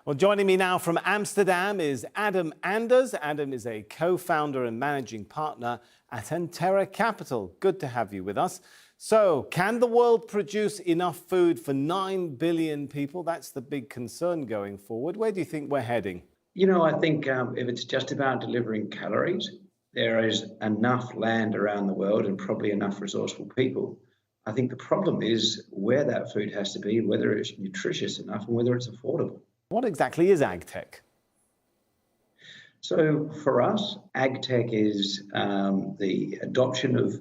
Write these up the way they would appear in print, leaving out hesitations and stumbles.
Well, joining me now from Amsterdam is Adam Anders. Adam is a co-founder and managing partner at Atender Capital. Good to have you with us. So, can the world produce enough food for 9 billion people? That's the big concern going forward. Where do you think we're heading? You know, I think if it's just about delivering calories, there is enough land around the world and probably enough resourceful people. I think the problem is where that food has to be, whether it's nutritious enough and whether it's affordable. What exactly is Agtech? So for us, Agtech is the adoption of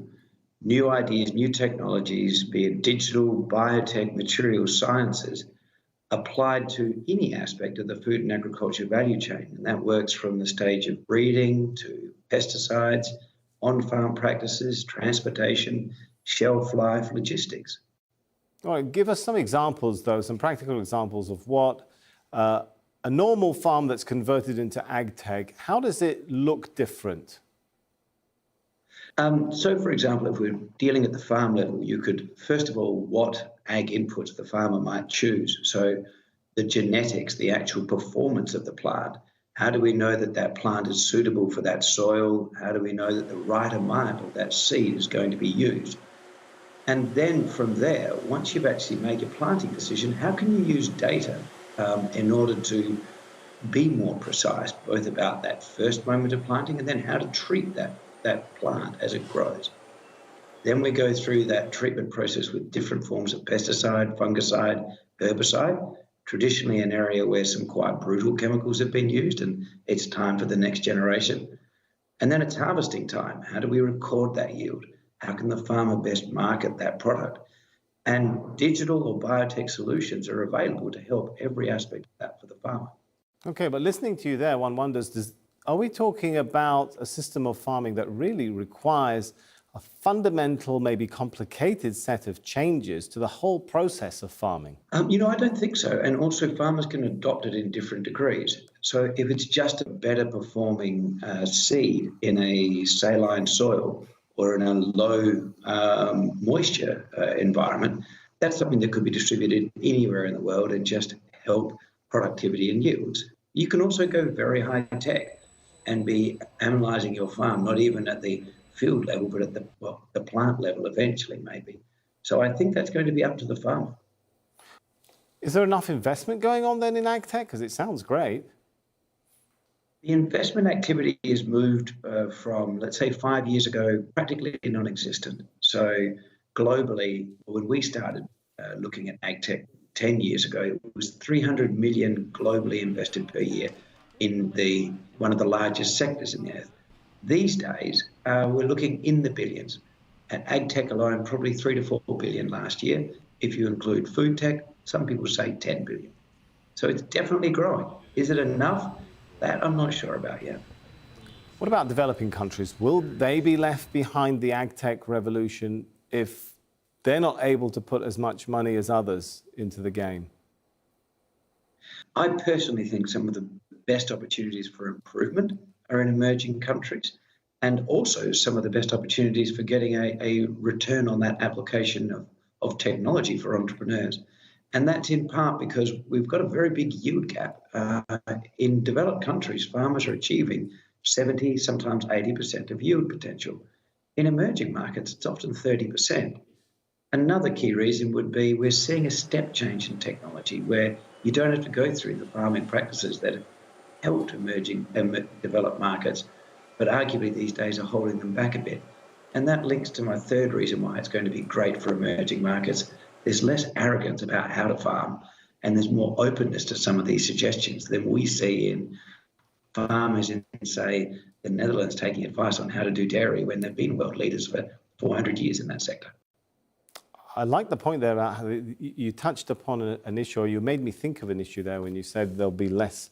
new ideas, new technologies, be it digital, biotech, material sciences, applied to any aspect of the food and agriculture value chain. And that works from the stage of breeding to pesticides, on-farm practices, transportation, shelf life, logistics. All right, give us some examples, though, some practical examples of what a normal farm that's converted into Agtech, how does it look different? So, for example, if we're dealing at the farm level, you could, first of all, what ag inputs the farmer might choose. So the genetics, the actual performance of the plant. How do we know that that plant is suitable for that soil? How do we know that the right amount of that seed is going to be used? And then from there, once you've actually made your planting decision, how can you use data in order to be more precise, both about that first moment of planting and then how to treat that plant as it grows. Then we go through that treatment process with different forms of pesticide, fungicide, herbicide, traditionally an area where some quite brutal chemicals have been used, and it's time for the next generation. And then it's harvesting time. How do we record that yield? How can the farmer best market that product? And digital or biotech solutions are available to help every aspect of that for the farmer. Okay, but listening to you there, one wonders, are we talking about a system of farming that really requires a fundamental, maybe complicated set of changes to the whole process of farming? You know, I don't think so. And also farmers can adopt it in different degrees. So if it's just a better performing seed in a saline soil or in a low moisture environment, that's something that could be distributed anywhere in the world and just help productivity and yields. You can also go very high tech and be analysing your farm, not even at the field level, but at the plant level eventually, maybe. So I think that's going to be up to the farmer. Is there enough investment going on then in Agtech? Because it sounds great. The investment activity has moved from, let's say, 5 years ago, practically non-existent. So globally, when we started looking at Agtech 10 years ago, it was 300 million globally invested per year in one of the largest sectors in the earth. These days, we're looking in the billions. At Agtech alone, probably 3 to 4 billion last year. If you include food tech, some people say 10 billion. So it's definitely growing. Is it enough? That I'm not sure about yet. What about developing countries? Will they be left behind the Agtech revolution if they're not able to put as much money as others into the game? I personally think some of the best opportunities for improvement are in emerging countries, and also some of the best opportunities for getting a return on that application of technology for entrepreneurs. And that's in part because we've got a very big yield gap. In developed countries, farmers are achieving 70, sometimes 80% of yield potential. In emerging markets, it's often 30%. Another key reason would be we're seeing a step change in technology where you don't have to go through the farming practices that have helped emerging developed markets, but arguably these days are holding them back a bit. And that links to my third reason why it's going to be great for emerging markets. There's less arrogance about how to farm, and there's more openness to some of these suggestions than we see in farmers in, say, the Netherlands taking advice on how to do dairy when they've been world leaders for 400 years in that sector. I like the point there about how you touched upon an issue, or you made me think of an issue there when you said there'll be less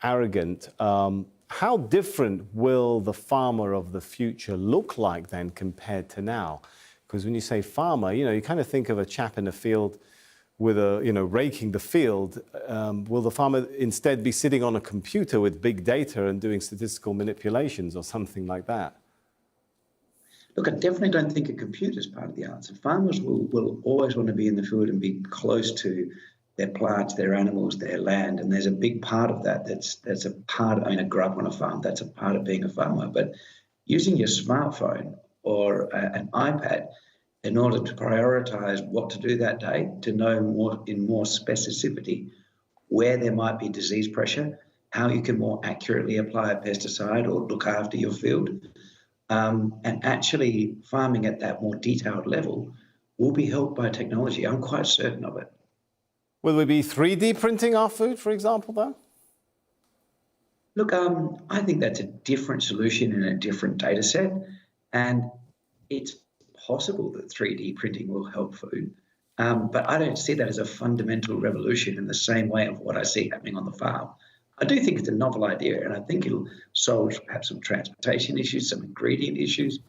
arrogant. How different will the farmer of the future look like then compared to now? Because when you say farmer, you kind of think of a chap in a field with raking the field. Will the farmer instead be sitting on a computer with big data and doing statistical manipulations or something like that? Look, I definitely don't think a computer is part of the answer. Farmers will always want to be in the field and be close to their plants, their animals, their land. And there's a big part of that that's a part, I grew up on a farm, that's a part of being a farmer. But using your smartphone or an iPad in order to prioritize what to do that day, to know more in more specificity where there might be disease pressure, how you can more accurately apply a pesticide or look after your field, and actually farming at that more detailed level will be helped by technology. I'm quite certain of it. Will we be 3D printing our food, for example, though? Look, I think that's a different solution in a different data set, and it's possible that 3D printing will help food, but I don't see that as a fundamental revolution in the same way of what I see happening on the farm. I do think it's a novel idea, and I think it'll solve perhaps some transportation issues, some ingredient issues,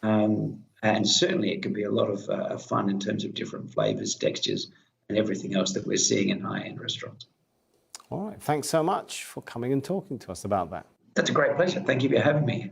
and certainly it can be a lot of fun in terms of different flavors, textures, and everything else that we're seeing in high-end restaurants. All right, thanks so much for coming and talking to us about that. That's a great pleasure. Thank you for having me.